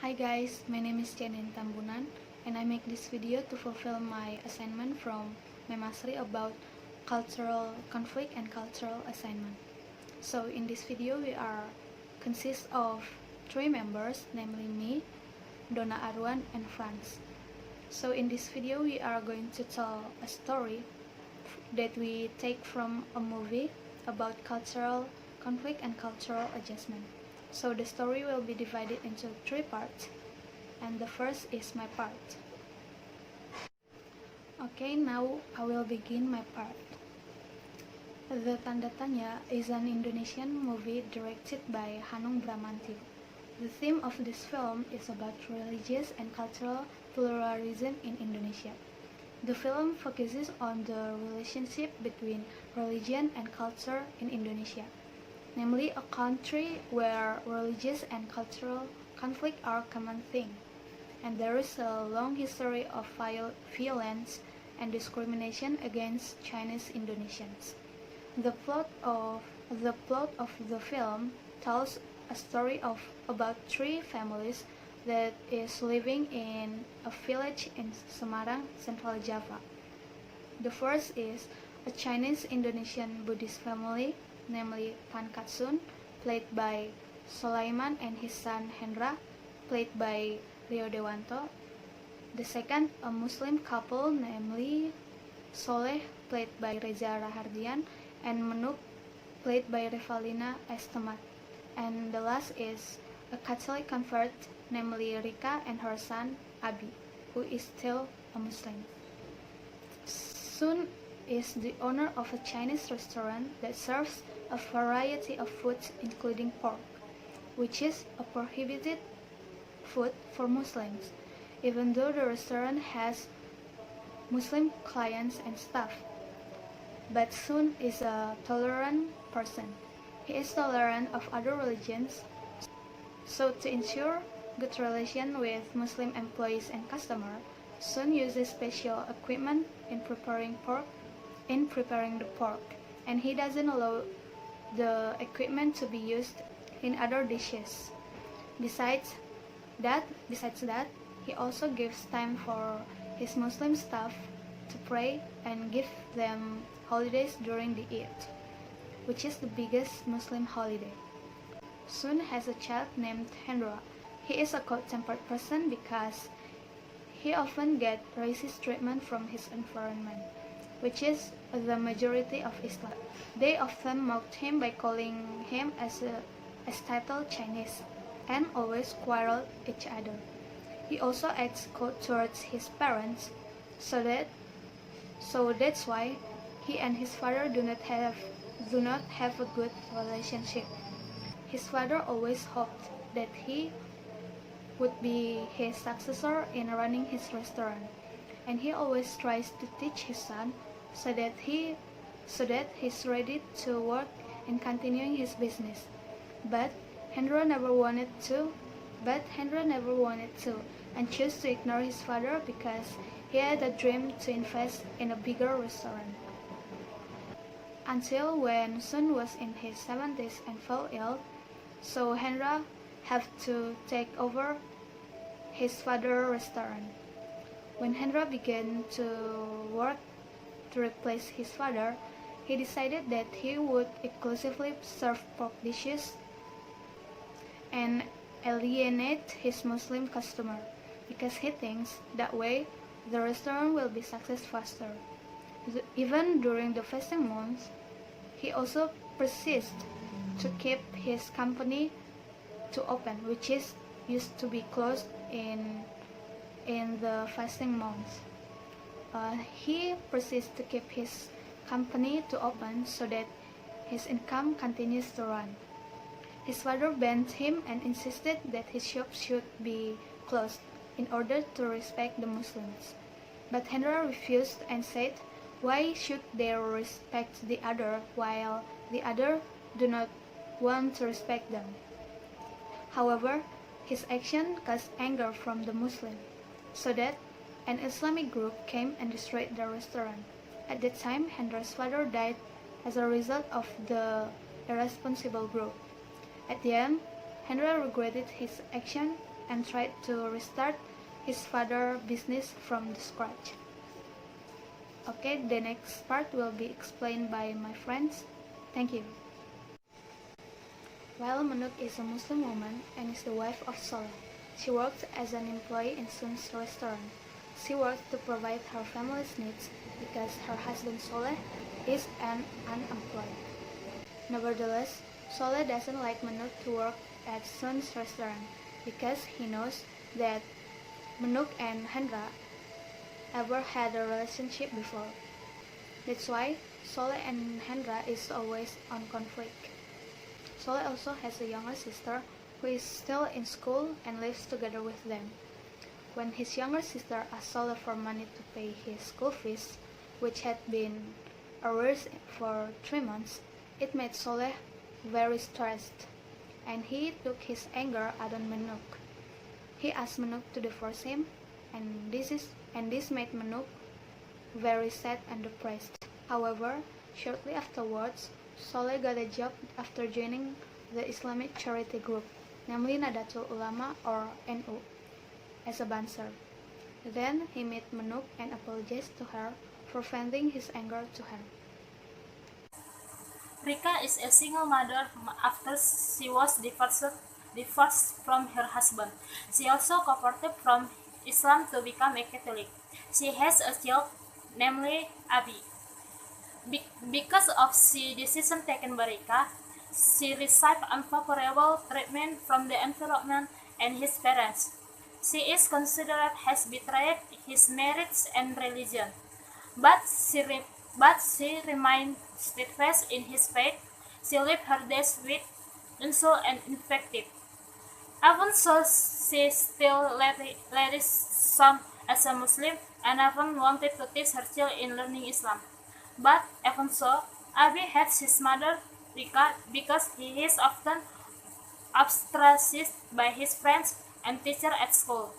Hi guys, my name is Janin Tambunan and I make this video to fulfill my assignment from my mastery about cultural conflict and cultural assignment. So in this video we are consists of 3 members, namely me, Donna Arwan and Franz. So in this video we are going to tell a story that we take from a movie about cultural conflict and cultural adjustment. So the story will be divided into 3 parts, and the first is my part. Okay, now I will begin my part. The Tanda Tanya is an Indonesian movie directed by Hanung Bramantyo. The theme of this film is about religious and cultural pluralism in Indonesia. The film focuses on the relationship between religion and culture in Indonesia, namely a country where religious and cultural conflict are a common thing, and there is a long history of violence and discrimination against Chinese Indonesians. The plot of the film tells a story of about 3 families that is living in a village in Semarang, Central Java. The first is a Chinese Indonesian Buddhist family, namely Pan Katsun, played by Sulaiman, and his son Hendra, played by Rio Dewanto. The second, a Muslim couple, namely Soleh, played by Reza Rahardian, and Menuk, played by Revalina Estemat. And the last is a Catholic convert, namely Rika and her son Abi, who is still a Muslim. Sun is the owner of a Chinese restaurant that serves a variety of foods including pork, which is a prohibited food for Muslims, even though the restaurant has Muslim clients and staff. But Sun is a tolerant person. He is tolerant of other religions, so to ensure good relation with Muslim employees and customers, Sun uses special equipment in preparing the pork, and he doesn't allow the equipment to be used in other dishes. Besides that, he also gives time for his Muslim staff to pray and give them holidays during the Eid, which is the biggest Muslim holiday. Sun has a child named Hendra. He is a cold-tempered person because he often gets racist treatment from his environment, which is the majority of Islam. They often mocked him by calling him as titled Chinese and always quarrel each other. He also acts cold towards his parents, so that's why he and his father do not have a good relationship. His father always hoped that he would be his successor in running his restaurant, and he always tries to teach his son so that he's ready to work in continuing his business. But Hendra never wanted to, and chose to ignore his father because he had a dream to invest in a bigger restaurant. Until when Sun was in his 70s and fell ill, so Hendra had to take over his father's restaurant. When Hendra began to work to replace his father, he decided that he would exclusively serve pork dishes and alienate his Muslim customer because he thinks that way the restaurant will be success faster. Even during the fasting months, he also persists to keep his company to open, which is used to be closed in the fasting months. He persists to keep his company to open so that his income continues to run. His father banned him and insisted that his shop should be closed in order to respect the Muslims. But Hendra refused and said, why should they respect the other while the other do not want to respect them? However, his action caused anger from the Muslims, so that an Islamic group came and destroyed the restaurant. At that time, Hendra's father died as a result of the irresponsible group. At the end, Hendra regretted his action and tried to restart his father's business from the scratch. Okay, the next part will be explained by my friends. Thank you. Well, Manuk is a Muslim woman and is the wife of Soleh. She works as an employee in Sun's restaurant. She works to provide her family's needs because her husband Soleh is unemployed. Nevertheless, Soleh doesn't like Manuk to work at Sun's restaurant because he knows that Manuk and Hendra ever had a relationship before. That's why Soleh and Hendra is always on conflict. Soleh also has a younger sister who is still in school and lives together with them. When his younger sister asked Soleh for money to pay his school fees, which had been arrears for 3 months, it made Soleh very stressed, and he took his anger out on Manuk. He asked Manuk to divorce him, and this made Manuk very sad and depressed. However, shortly afterwards, Soleh got a job after joining the Islamic charity group, namely Nadatul Ulama or NU, as a banser. Then he met Manuk and apologized to her for venting his anger to her. Rika is a single mother after she was divorced from her husband. She also converted from Islam to become a Catholic. She has a child, namely Abi. Because of the decision taken by Rika, she received unfavorable treatment from the environment and his parents. She is considered has betrayed his marriage and religion, but she remained steadfast in his faith. She lived her days with insult and invective. Even so, she still led some as a Muslim and even wanted to teach her children in learning Islam. But even so, Abi hates his mother, Rika, because he is often ostracized by his friends and teachers at school.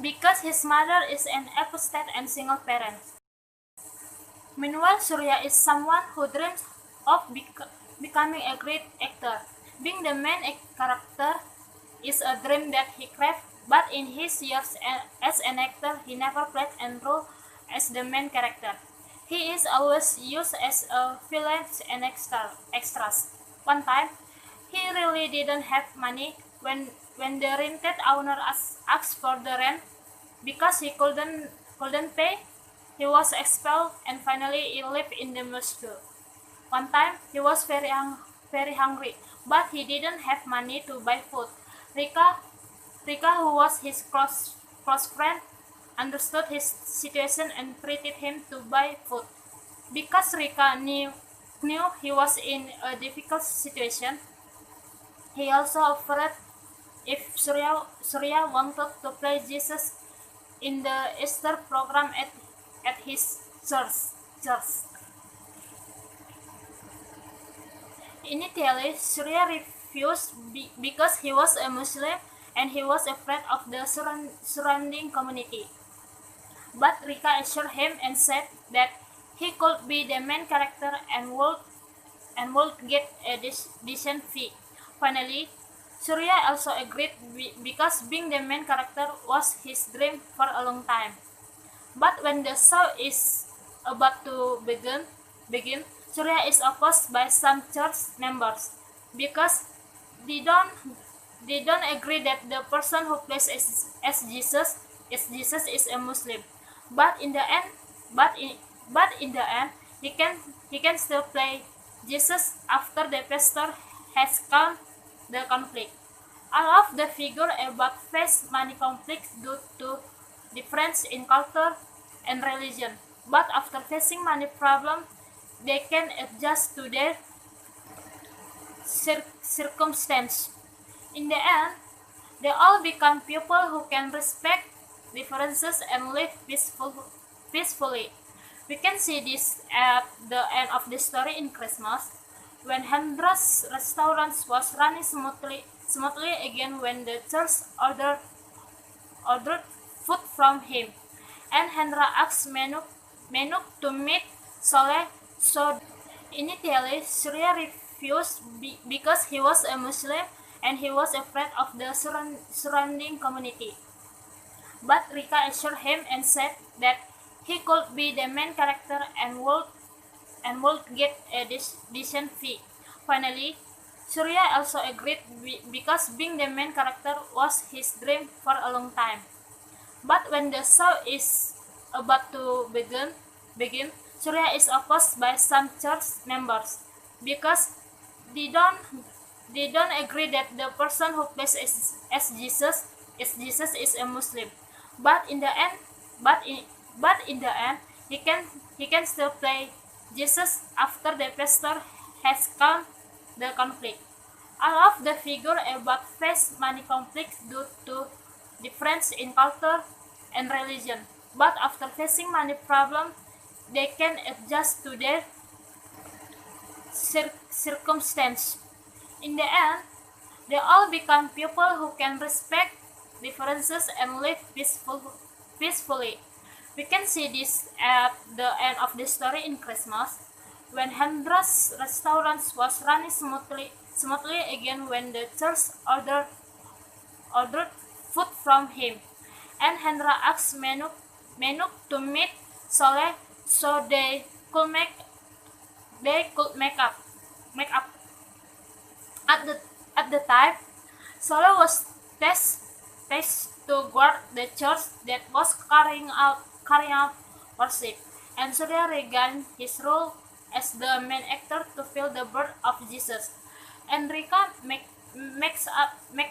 Because his mother is an apostate and single parent. Meanwhile, Surya is someone who dreams of becoming a great actor. Being the main character is a dream that he craves, but in his years as an actor, he never played a role as the main character. He is always used as a villain and extras. One time, he really didn't have money when the rented owner asked for the rent. Because he couldn't pay, he was expelled and finally he lived in the Moscow. One time, he was very hungry, but he didn't have money to buy food. Rika, who was his close friend, understood his situation and treated him to buy food. Because Rika knew he was in a difficult situation, he also offered if Surya wanted to play Jesus in the Easter program at his church. Initially, Surya refused because he was a Muslim and he was afraid of the surrounding community. But Rika assured him and said that he could be the main character and would get a decent fee. Finally, Surya also agreed because being the main character was his dream for a long time. But when the show is about to begin, Surya is opposed by some church members because they don't agree that the person who plays as Jesus is a Muslim. But in the end, he can still play Jesus after the pastor has calmed the conflict. All of the figure about face many conflicts due to difference in culture and religion. But after facing many problems, they can adjust to their circumstance. In the end, they all become people who can respect differences and live peacefully. We can see this at the end of the story in Christmas, when Hendra's restaurant was running smoothly again when the church ordered food from him, and Hendra asked Manuk to meet Soleh. So initially, Surya refused because he was a Muslim and he was afraid of the surrounding community. But Rika assured him and said that he could be the main character and would get a decent fee. Finally, Surya also agreed because being the main character was his dream for a long time. But when the show is about to begin, Surya is opposed by some church members because they don't agree that the person who plays as Jesus is a Muslim. But in the end, he can still play Jesus after the pastor has calmed the conflict. All of the figure about face many conflicts due to difference in culture and religion. But after facing many problems, they can adjust to their circumstance. In the end, they all become people who can respect differences and live peacefully. We can see this at the end of the story in Christmas, when Hendra's restaurant was running smoothly again when the church ordered food from him, and Hendra asked Menuk to meet Soleh so they could make up. At the time, Soleh was tasked to guard the church that was carrying out worship, and Surya regained his role as the main actor to fill the birth of Jesus. And Rika make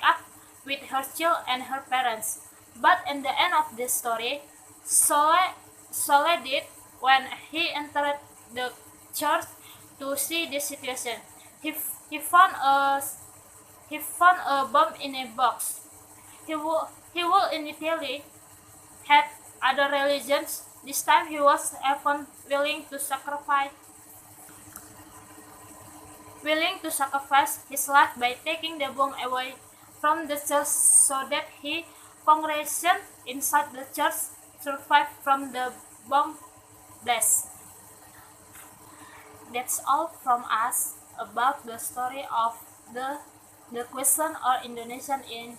up with her child and her parents. But in the end of the story, Soleh did when he entered the church to see the situation. He, he found a bomb in a box. He will initially had other religions. This time he was even willing to sacrifice his life by taking the bomb away from the church so that his congregation inside the church survived from the bomb blast. That's all from us about the story of the question or Indonesian in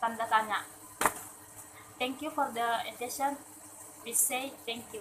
tanda tanya. Thank you for the attention. We say thank you.